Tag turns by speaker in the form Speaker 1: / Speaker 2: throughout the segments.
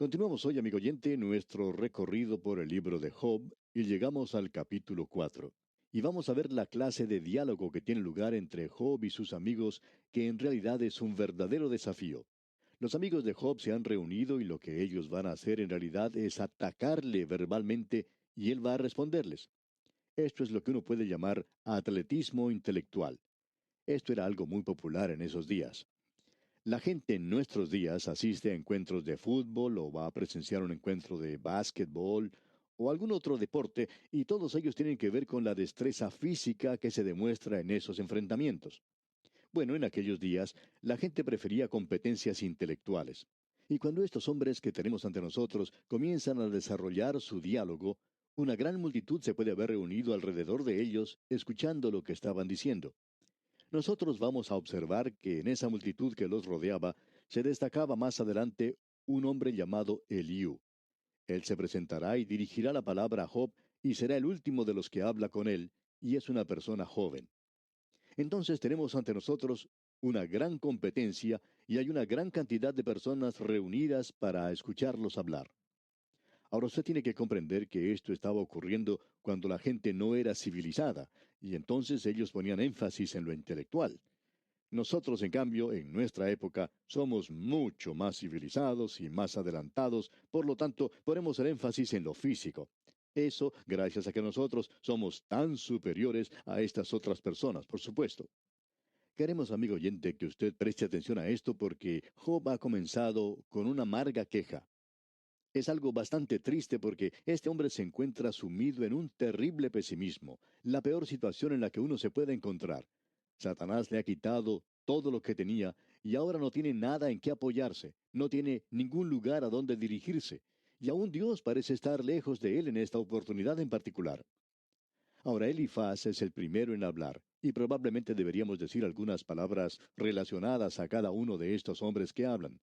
Speaker 1: Continuamos hoy, amigo oyente, nuestro recorrido por el libro de Job y llegamos al capítulo 4. Y vamos a ver la clase de diálogo que tiene lugar entre Job y sus amigos, que en realidad es un verdadero desafío. Los amigos de Job se han reunido y lo que ellos van a hacer en realidad es atacarle verbalmente y él va a responderles. Esto es lo que uno puede llamar atletismo intelectual. Esto era algo muy popular en esos días. La gente en nuestros días asiste a encuentros de fútbol o va a presenciar un encuentro de básquetbol o algún otro deporte y todos ellos tienen que ver con la destreza física que se demuestra en esos enfrentamientos. Bueno, en aquellos días la gente prefería competencias intelectuales. Y cuando estos hombres que tenemos ante nosotros comienzan a desarrollar su diálogo, una gran multitud se puede haber reunido alrededor de ellos escuchando lo que estaban diciendo. Nosotros vamos a observar que en esa multitud que los rodeaba se destacaba más adelante un hombre llamado Eliú. Él se presentará y dirigirá la palabra a Job y será el último de los que habla con él, y es una persona joven. Entonces tenemos ante nosotros una gran competencia y hay una gran cantidad de personas reunidas para escucharlos hablar. Ahora usted tiene que comprender que esto estaba ocurriendo cuando la gente no era civilizada, y entonces ellos ponían énfasis en lo intelectual. Nosotros, en cambio, en nuestra época, somos mucho más civilizados y más adelantados, por lo tanto, ponemos el énfasis en lo físico. Eso gracias a que nosotros somos tan superiores a estas otras personas, por supuesto. Queremos, amigo oyente, que usted preste atención a esto porque Job ha comenzado con una amarga queja. Es algo bastante triste porque este hombre se encuentra sumido en un terrible pesimismo, la peor situación en la que uno se puede encontrar. Satanás le ha quitado todo lo que tenía y ahora no tiene nada en qué apoyarse, no tiene ningún lugar a donde dirigirse, y aún Dios parece estar lejos de él en esta oportunidad en particular. Ahora, Elifaz es el primero en hablar, y probablemente deberíamos decir algunas palabras relacionadas a cada uno de estos hombres que hablan.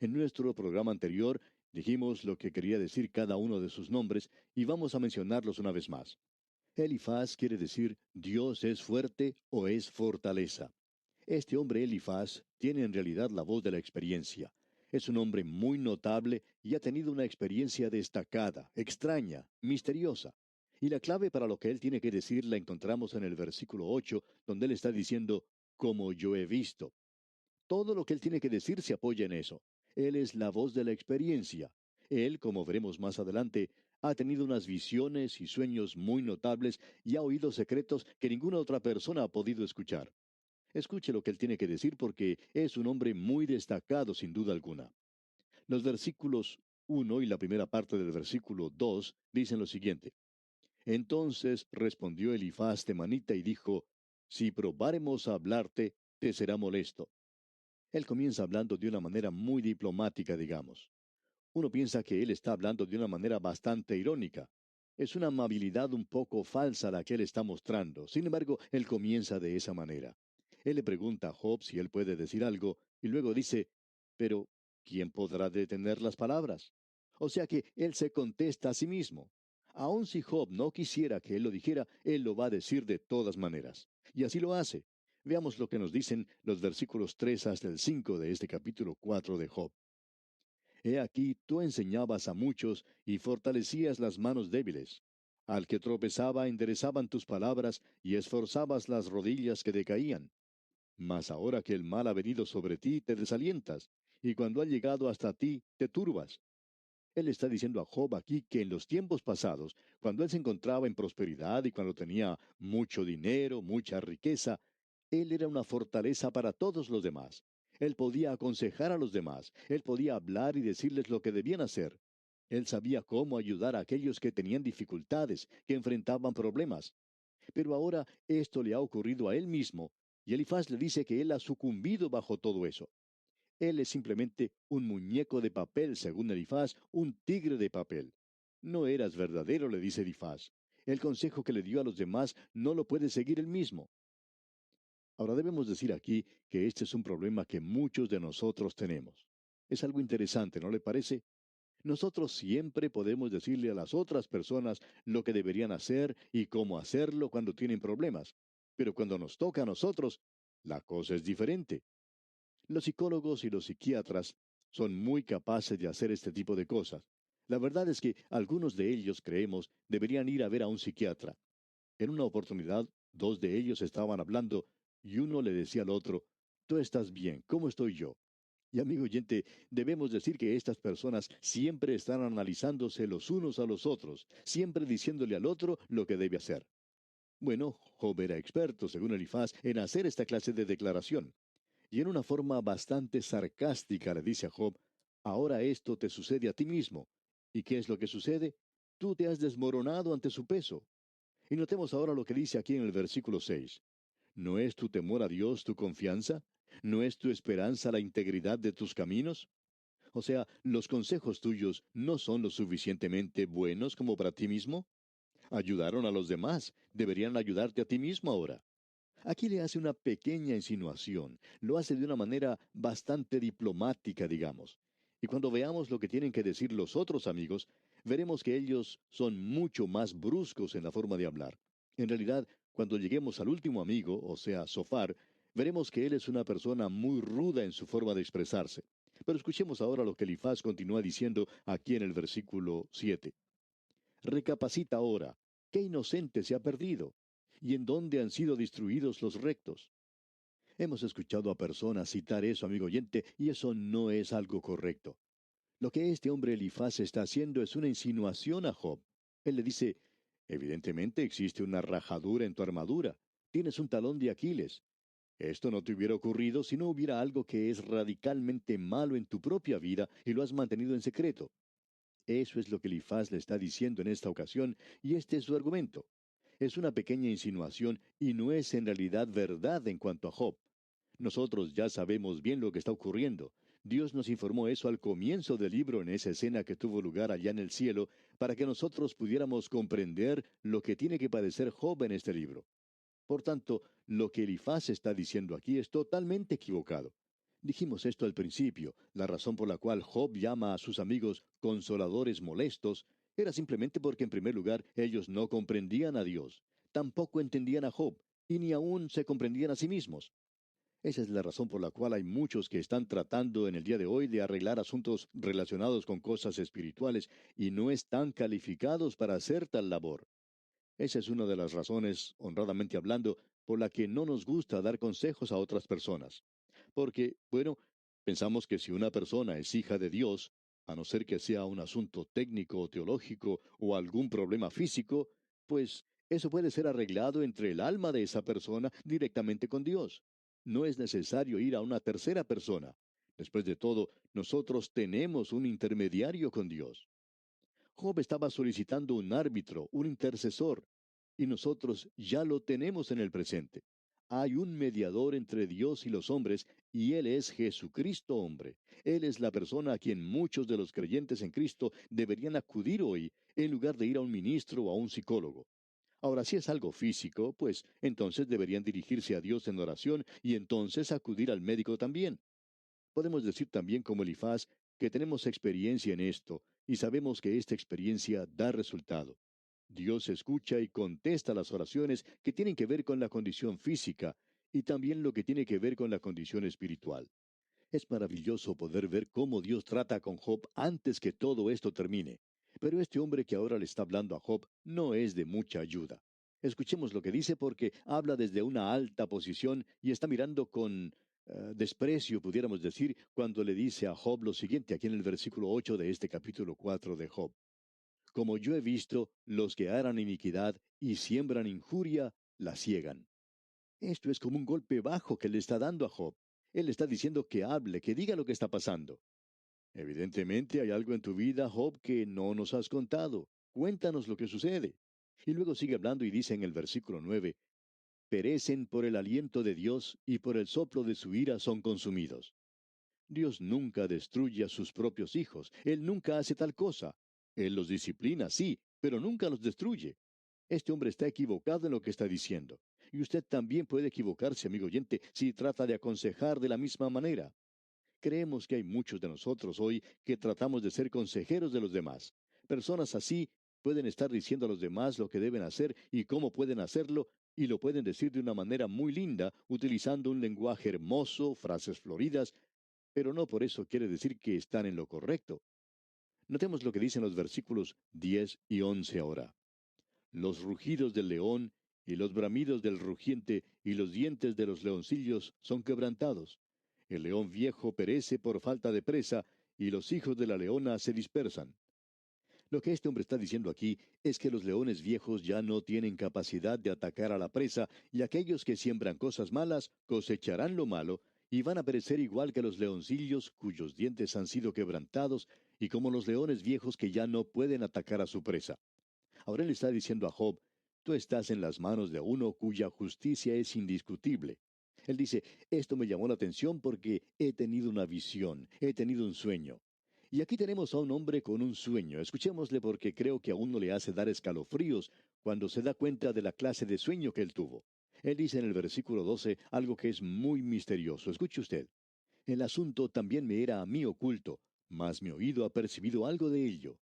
Speaker 1: En nuestro programa anterior dijimos lo que quería decir cada uno de sus nombres y vamos a mencionarlos una vez más. Elifaz quiere decir Dios es fuerte o es fortaleza. Este hombre Elifaz tiene en realidad la voz de la experiencia. Es un hombre muy notable y ha tenido una experiencia destacada, extraña, misteriosa. Y la clave para lo que él tiene que decir la encontramos en el versículo 8, donde él está diciendo, como yo he visto. Todo lo que él tiene que decir se apoya en eso. Él es la voz de la experiencia. Él, como veremos más adelante, ha tenido unas visiones y sueños muy notables y ha oído secretos que ninguna otra persona ha podido escuchar. Escuche lo que él tiene que decir porque es un hombre muy destacado sin duda alguna. Los versículos 1 y la primera parte del versículo 2 dicen lo siguiente. Entonces respondió Elifaz temanita y dijo, si probáremos a hablarte, te será molesto. Él comienza hablando de una manera muy diplomática, digamos. Uno piensa que él está hablando de una manera bastante irónica. Es una amabilidad un poco falsa la que él está mostrando. Sin embargo, él comienza de esa manera. Él le pregunta a Job si él puede decir algo, y luego dice, pero ¿quién podrá detener las palabras? O sea que él se contesta a sí mismo. Aun si Job no quisiera que él lo dijera, él lo va a decir de todas maneras. Y así lo hace. Veamos lo que nos dicen los versículos 3 hasta el 5 de este capítulo 4 de Job. He aquí tú enseñabas a muchos y fortalecías las manos débiles. Al que tropezaba enderezaban tus palabras y esforzabas las rodillas que decaían. Mas ahora que el mal ha venido sobre ti, te desalientas, y cuando ha llegado hasta ti, te turbas. Él está diciendo a Job aquí que en los tiempos pasados, cuando él se encontraba en prosperidad y cuando tenía mucho dinero, mucha riqueza, él era una fortaleza para todos los demás. Él podía aconsejar a los demás, él podía hablar y decirles lo que debían hacer. Él sabía cómo ayudar a aquellos que tenían dificultades, que enfrentaban problemas. Pero ahora esto le ha ocurrido a él mismo, y Elifaz le dice que él ha sucumbido bajo todo eso. Él es simplemente un muñeco de papel, según Elifaz, un tigre de papel. No eras verdadero, le dice Elifaz. El consejo que le dio a los demás no lo puede seguir él mismo. Ahora debemos decir aquí que este es un problema que muchos de nosotros tenemos. Es algo interesante, ¿no le parece? Nosotros siempre podemos decirle a las otras personas lo que deberían hacer y cómo hacerlo cuando tienen problemas. Pero cuando nos toca a nosotros, la cosa es diferente. Los psicólogos y los psiquiatras son muy capaces de hacer este tipo de cosas. La verdad es que algunos de ellos, creemos, deberían ir a ver a un psiquiatra. En una oportunidad, dos de ellos estaban hablando y uno le decía al otro, tú estás bien, ¿cómo estoy yo? Y amigo oyente, debemos decir que estas personas siempre están analizándose los unos a los otros, siempre diciéndole al otro lo que debe hacer. Bueno, Job era experto, según Elifaz, en hacer esta clase de declaración. Y en una forma bastante sarcástica le dice a Job, ahora esto te sucede a ti mismo. ¿Y qué es lo que sucede? Tú te has desmoronado ante su peso. Y notemos ahora lo que dice aquí en el versículo 6. ¿No es tu temor a Dios tu confianza? ¿No es tu esperanza la integridad de tus caminos? O sea, ¿los consejos tuyos no son lo suficientemente buenos como para ti mismo? Ayudaron a los demás, deberían ayudarte a ti mismo ahora. Aquí le hace una pequeña insinuación, lo hace de una manera bastante diplomática, digamos. Y cuando veamos lo que tienen que decir los otros amigos, veremos que ellos son mucho más bruscos en la forma de hablar. En realidad, cuando lleguemos al último amigo, o sea, Sofar, veremos que él es una persona muy ruda en su forma de expresarse. Pero escuchemos ahora lo que Elifaz continúa diciendo aquí en el versículo 7. Recapacita ahora, ¿qué inocente se ha perdido? ¿Y en dónde han sido destruidos los rectos? Hemos escuchado a personas citar eso, amigo oyente, y eso no es algo correcto. Lo que este hombre Elifaz está haciendo es una insinuación a Job. Él le dice, evidentemente existe una rajadura en tu armadura, tienes un talón de Aquiles. Esto no te hubiera ocurrido si no hubiera algo que es radicalmente malo en tu propia vida y lo has mantenido en secreto. Eso es lo que Elifaz le está diciendo en esta ocasión, y este es su argumento. Es una pequeña insinuación y no es en realidad verdad en cuanto a Job. Nosotros ya sabemos bien lo que está ocurriendo. Dios nos informó eso al comienzo del libro en esa escena que tuvo lugar allá en el cielo, para que nosotros pudiéramos comprender lo que tiene que padecer Job en este libro. Por tanto, lo que Elifaz está diciendo aquí es totalmente equivocado. Dijimos esto al principio, la razón por la cual Job llama a sus amigos consoladores molestos era simplemente porque en primer lugar ellos no comprendían a Dios, tampoco entendían a Job, y ni aún se comprendían a sí mismos. Esa es la razón por la cual hay muchos que están tratando en el día de hoy de arreglar asuntos relacionados con cosas espirituales y no están calificados para hacer tal labor. Esa es una de las razones, honradamente hablando, por la que no nos gusta dar consejos a otras personas. Porque, bueno, pensamos que si una persona es hija de Dios, a no ser que sea un asunto técnico o teológico o algún problema físico, pues eso puede ser arreglado entre el alma de esa persona directamente con Dios. No es necesario ir a una tercera persona. Después de todo, nosotros tenemos un intermediario con Dios. Job estaba solicitando un árbitro, un intercesor, y nosotros ya lo tenemos en el presente. Hay un mediador entre Dios y los hombres, y Él es Jesucristo hombre. Él es la persona a quien muchos de los creyentes en Cristo deberían acudir hoy, en lugar de ir a un ministro o a un psicólogo. Ahora, si es algo físico, pues entonces deberían dirigirse a Dios en oración y entonces acudir al médico también. Podemos decir también como Elifaz que tenemos experiencia en esto y sabemos que esta experiencia da resultado. Dios escucha y contesta las oraciones que tienen que ver con la condición física y también lo que tiene que ver con la condición espiritual. Es maravilloso poder ver cómo Dios trata con Job antes que todo esto termine. Pero este hombre que ahora le está hablando a Job no es de mucha ayuda. Escuchemos lo que dice porque habla desde una alta posición y está mirando con desprecio, pudiéramos decir, cuando le dice a Job lo siguiente aquí en el versículo 8 de este capítulo 4 de Job. Como yo he visto, los que harán iniquidad y siembran injuria, la ciegan. Esto es como un golpe bajo que le está dando a Job. Él está diciendo que hable, que diga lo que está pasando. Evidentemente hay algo en tu vida, Job, que no nos has contado. Cuéntanos lo que sucede. Y luego sigue hablando y dice en el versículo 9, perecen por el aliento de Dios y por el soplo de su ira son consumidos. Dios nunca destruye a sus propios hijos. Él nunca hace tal cosa. Él los disciplina, sí, pero nunca los destruye. Este hombre está equivocado en lo que está diciendo. Y usted también puede equivocarse, amigo oyente, si trata de aconsejar de la misma manera. Creemos que hay muchos de nosotros hoy que tratamos de ser consejeros de los demás. Personas así pueden estar diciendo a los demás lo que deben hacer y cómo pueden hacerlo, y lo pueden decir de una manera muy linda, utilizando un lenguaje hermoso, frases floridas, pero no por eso quiere decir que están en lo correcto. Notemos lo que dicen los versículos 10 y 11 ahora. Los rugidos del león y los bramidos del rugiente y los dientes de los leoncillos son quebrantados. El león viejo perece por falta de presa, y los hijos de la leona se dispersan. Lo que este hombre está diciendo aquí es que los leones viejos ya no tienen capacidad de atacar a la presa, y aquellos que siembran cosas malas cosecharán lo malo, y van a perecer igual que los leoncillos cuyos dientes han sido quebrantados, y como los leones viejos que ya no pueden atacar a su presa. Ahora él está diciendo a Job, tú estás en las manos de uno cuya justicia es indiscutible. Él dice, esto me llamó la atención porque he tenido una visión, he tenido un sueño. Y aquí tenemos a un hombre con un sueño. Escuchémosle porque creo que a uno le hace dar escalofríos cuando se da cuenta de la clase de sueño que él tuvo. Él dice en el versículo 12 algo que es muy misterioso. Escuche usted. El asunto también me era a mí oculto, mas mi oído ha percibido algo de ello.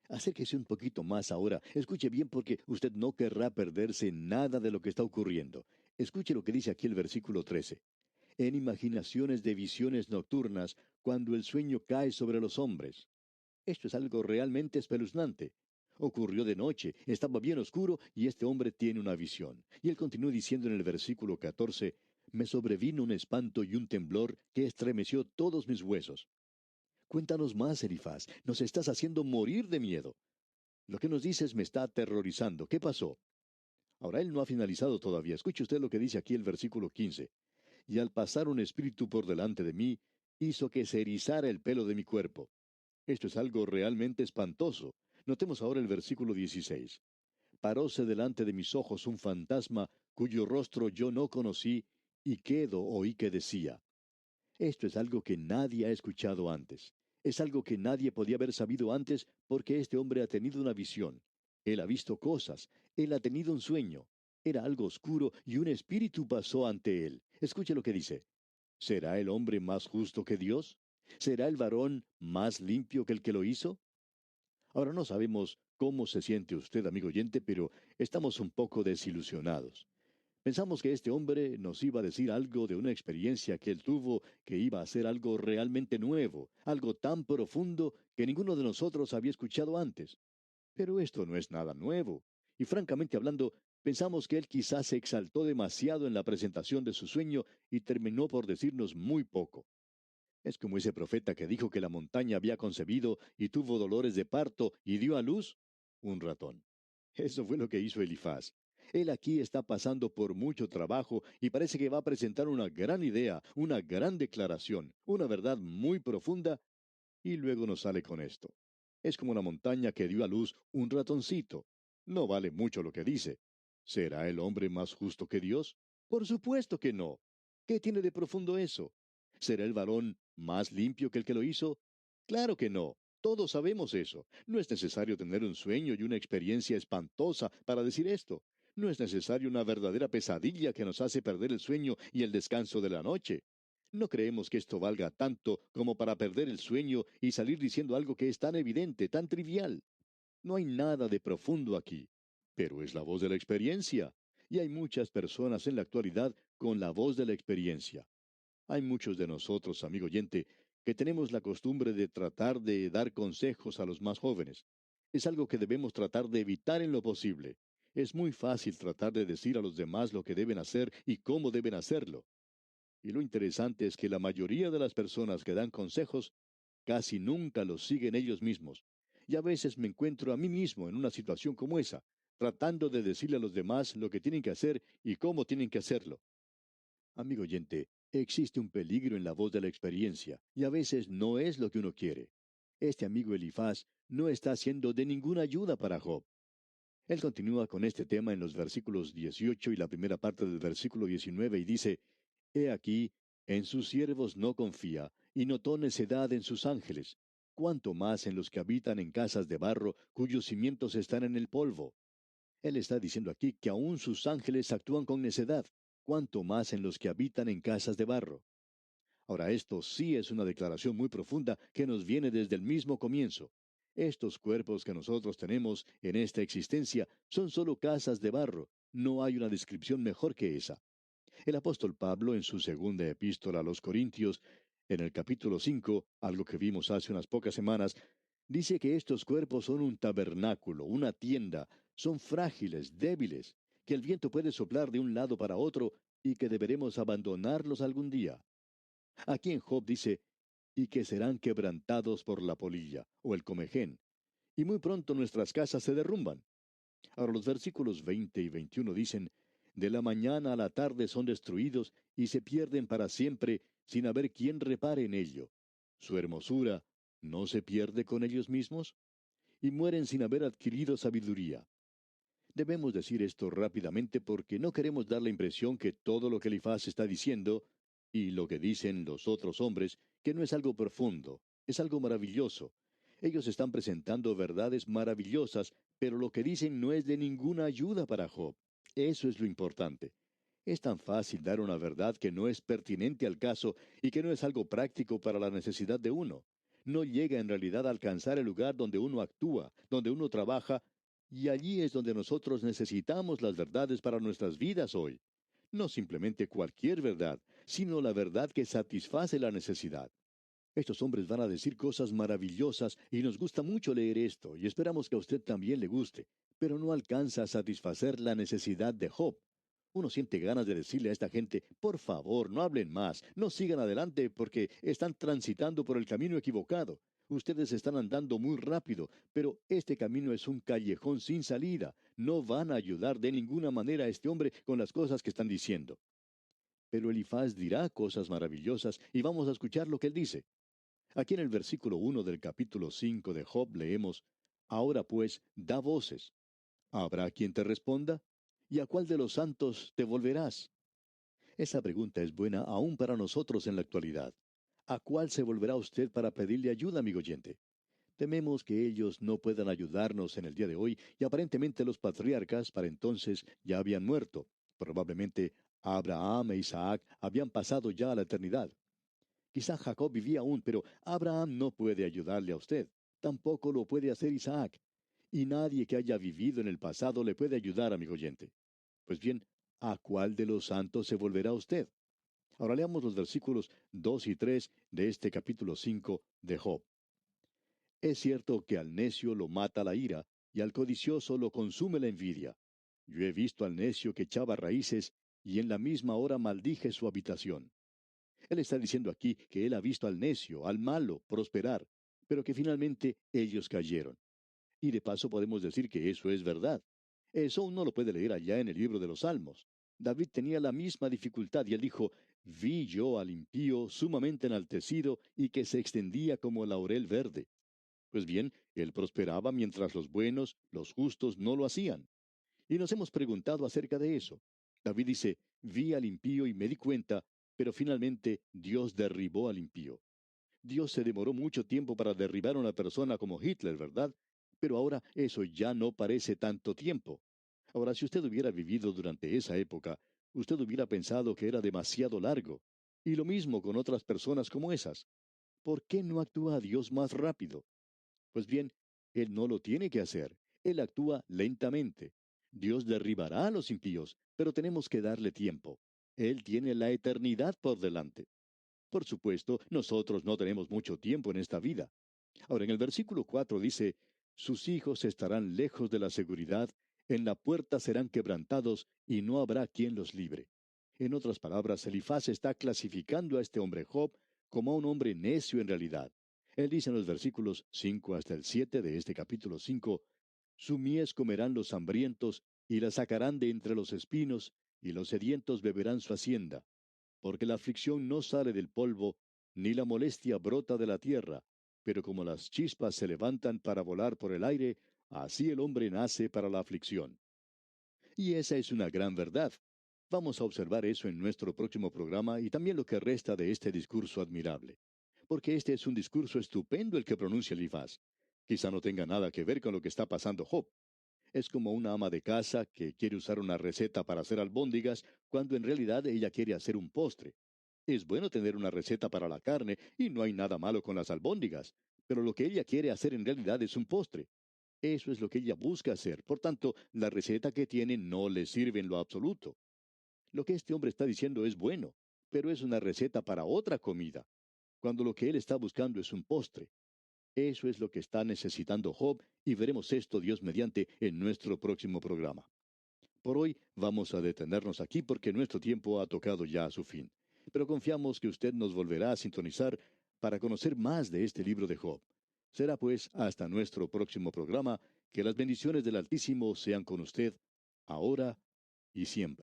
Speaker 1: Acérquese un poquito más ahora. Escuche bien porque usted no querrá perderse nada de lo que está ocurriendo. Escuche lo que dice aquí el versículo 13. En imaginaciones de visiones nocturnas, cuando el sueño cae sobre los hombres. Esto es algo realmente espeluznante. Ocurrió de noche, estaba bien oscuro y este hombre tiene una visión. Y él continúa diciendo en el versículo 14, me sobrevino un espanto y un temblor que estremeció todos mis huesos. Cuéntanos más, Elifaz. Nos estás haciendo morir de miedo. Lo que nos dices me está aterrorizando. ¿Qué pasó? Ahora él no ha finalizado todavía. Escuche usted lo que dice aquí el versículo 15. Y al pasar un espíritu por delante de mí, hizo que se erizara el pelo de mi cuerpo. Esto es algo realmente espantoso. Notemos ahora el versículo 16. Paróse delante de mis ojos un fantasma cuyo rostro yo no conocí, y quedo oí que decía. Esto es algo que nadie ha escuchado antes. Es algo que nadie podía haber sabido antes porque este hombre ha tenido una visión. Él ha visto cosas. Él ha tenido un sueño. Era algo oscuro y un espíritu pasó ante él. Escuche lo que dice. ¿Será el hombre más justo que Dios? ¿Será el varón más limpio que el que lo hizo? Ahora no sabemos cómo se siente usted, amigo oyente, pero estamos un poco desilusionados. Pensamos que este hombre nos iba a decir algo de una experiencia que él tuvo, que iba a ser algo realmente nuevo, algo tan profundo que ninguno de nosotros había escuchado antes. Pero esto no es nada nuevo. Y francamente hablando, pensamos que él quizás se exaltó demasiado en la presentación de su sueño y terminó por decirnos muy poco. Es como ese profeta que dijo que la montaña había concebido y tuvo dolores de parto y dio a luz un ratón. Eso fue lo que hizo Elifaz. Él aquí está pasando por mucho trabajo y parece que va a presentar una gran idea, una gran declaración, una verdad muy profunda, y luego nos sale con esto. Es como la montaña que dio a luz un ratoncito. No vale mucho lo que dice. ¿Será el hombre más justo que Dios? Por supuesto que no. ¿Qué tiene de profundo eso? ¿Será el varón más limpio que el que lo hizo? Claro que no. Todos sabemos eso. No es necesario tener un sueño y una experiencia espantosa para decir esto. No es necesario una verdadera pesadilla que nos hace perder el sueño y el descanso de la noche. No creemos que esto valga tanto como para perder el sueño y salir diciendo algo que es tan evidente, tan trivial. No hay nada de profundo aquí, pero es la voz de la experiencia. Y hay muchas personas en la actualidad con la voz de la experiencia. Hay muchos de nosotros, amigo oyente, que tenemos la costumbre de tratar de dar consejos a los más jóvenes. Es algo que debemos tratar de evitar en lo posible. Es muy fácil tratar de decir a los demás lo que deben hacer y cómo deben hacerlo. Y lo interesante es que la mayoría de las personas que dan consejos casi nunca los siguen ellos mismos. Y a veces me encuentro a mí mismo en una situación como esa, tratando de decirle a los demás lo que tienen que hacer y cómo tienen que hacerlo. Amigo oyente, existe un peligro en la voz de la experiencia, y a veces no es lo que uno quiere. Este amigo Elifaz no está siendo de ninguna ayuda para Job. Él continúa con este tema en los versículos 18 y la primera parte del versículo 19 y dice, He aquí, en sus siervos no confía, y notó necedad en sus ángeles, cuanto más en los que habitan en casas de barro, cuyos cimientos están en el polvo. Él está diciendo aquí que aún sus ángeles actúan con necedad, cuanto más en los que habitan en casas de barro. Ahora, esto sí es una declaración muy profunda que nos viene desde el mismo comienzo. Estos cuerpos que nosotros tenemos en esta existencia son solo casas de barro. No hay una descripción mejor que esa. El apóstol Pablo, en su segunda epístola a los Corintios, En el capítulo 5, algo que vimos hace unas pocas semanas, dice que estos cuerpos son un tabernáculo, una tienda, son frágiles, débiles, que el viento puede soplar de un lado para otro y que deberemos abandonarlos algún día. Aquí en Job dice, y que serán quebrantados por la polilla o el comején, y muy pronto nuestras casas se derrumban. Ahora los versículos 20 y 21 dicen, de la mañana a la tarde son destruidos y se pierden para siempre sin haber quien repare en ello. Su hermosura no se pierde con ellos mismos y mueren sin haber adquirido sabiduría. Debemos decir esto rápidamente porque no queremos dar la impresión que todo lo que Elifaz está diciendo y lo que dicen los otros hombres, que no es algo profundo, es algo maravilloso. Ellos están presentando verdades maravillosas, pero lo que dicen no es de ninguna ayuda para Job. Eso es lo importante. Es tan fácil dar una verdad que no es pertinente al caso y que no es algo práctico para la necesidad de uno. No llega en realidad a alcanzar el lugar donde uno actúa, donde uno trabaja, y allí es donde nosotros necesitamos las verdades para nuestras vidas hoy. No simplemente cualquier verdad, sino la verdad que satisface la necesidad. Estos hombres van a decir cosas maravillosas y nos gusta mucho leer esto y esperamos que a usted también le guste, pero no alcanza a satisfacer la necesidad de Job. Uno siente ganas de decirle a esta gente, por favor, no hablen más, no sigan adelante porque están transitando por el camino equivocado. Ustedes están andando muy rápido, pero este camino es un callejón sin salida. No van a ayudar de ninguna manera a este hombre con las cosas que están diciendo. Pero Elifaz dirá cosas maravillosas y vamos a escuchar lo que él dice. Aquí en el versículo 1 del capítulo 5 de Job leemos, ahora pues, da voces. ¿Habrá quien te responda? ¿Y a cuál de los santos te volverás? Esa pregunta es buena aún para nosotros en la actualidad. ¿A cuál se volverá usted para pedirle ayuda, amigo oyente? Tememos que ellos no puedan ayudarnos en el día de hoy y aparentemente los patriarcas para entonces ya habían muerto. Probablemente Abraham e Isaac habían pasado ya a la eternidad. Quizá Jacob vivía aún, pero Abraham no puede ayudarle a usted. Tampoco lo puede hacer Isaac. Y nadie que haya vivido en el pasado le puede ayudar, amigo oyente. Pues bien, ¿a cuál de los santos se volverá usted? Ahora leamos los versículos 2 y 3 de este capítulo 5 de Job. Es cierto que al necio lo mata la ira, y al codicioso lo consume la envidia. Yo he visto al necio que echaba raíces, y en la misma hora maldije su habitación. Él está diciendo aquí que él ha visto al necio, al malo, prosperar, pero que finalmente ellos cayeron. Y de paso podemos decir que eso es verdad. Eso uno lo puede leer allá en el libro de los Salmos. David tenía la misma dificultad y él dijo, vi yo al impío sumamente enaltecido y que se extendía como laurel verde. Pues bien, él prosperaba mientras los buenos, los justos, no lo hacían. Y nos hemos preguntado acerca de eso. David dice, vi al impío y me di cuenta, pero finalmente Dios derribó al impío. Dios se demoró mucho tiempo para derribar a una persona como Hitler, ¿verdad? Pero ahora eso ya no parece tanto tiempo. Ahora, si usted hubiera vivido durante esa época, usted hubiera pensado que era demasiado largo. Y lo mismo con otras personas como esas. ¿Por qué no actúa Dios más rápido? Pues bien, Él no lo tiene que hacer. Él actúa lentamente. Dios derribará a los impíos, pero tenemos que darle tiempo. Él tiene la eternidad por delante. Por supuesto, nosotros no tenemos mucho tiempo en esta vida. Ahora, en el versículo 4 dice, sus hijos estarán lejos de la seguridad, en la puerta serán quebrantados, y no habrá quien los libre. En otras palabras, Elifaz está clasificando a este hombre Job como a un hombre necio en realidad. Él dice en los versículos 5 hasta el 7 de este capítulo 5, su mies comerán los hambrientos, y la sacarán de entre los espinos, y los sedientos beberán su hacienda. Porque la aflicción no sale del polvo, ni la molestia brota de la tierra, pero como las chispas se levantan para volar por el aire, así el hombre nace para la aflicción. Y esa es una gran verdad. Vamos a observar eso en nuestro próximo programa y también lo que resta de este discurso admirable. Porque este es un discurso estupendo el que pronuncia Elifaz. Quizá no tenga nada que ver con lo que está pasando Job. Es como una ama de casa que quiere usar una receta para hacer albóndigas cuando en realidad ella quiere hacer un postre. Es bueno tener una receta para la carne y no hay nada malo con las albóndigas, pero lo que ella quiere hacer en realidad es un postre. Eso es lo que ella busca hacer. Por tanto, la receta que tiene no le sirve en lo absoluto. Lo que este hombre está diciendo es bueno, pero es una receta para otra comida. cuando lo que él está buscando es un postre. Eso es lo que está necesitando Job y veremos esto, Dios mediante, en nuestro próximo programa. Por hoy vamos a detenernos aquí porque nuestro tiempo ha tocado ya a su fin. Pero confiamos que usted nos volverá a sintonizar para conocer más de este libro de Job. Será pues hasta nuestro próximo programa, que las bendiciones del Altísimo sean con usted, ahora y siempre.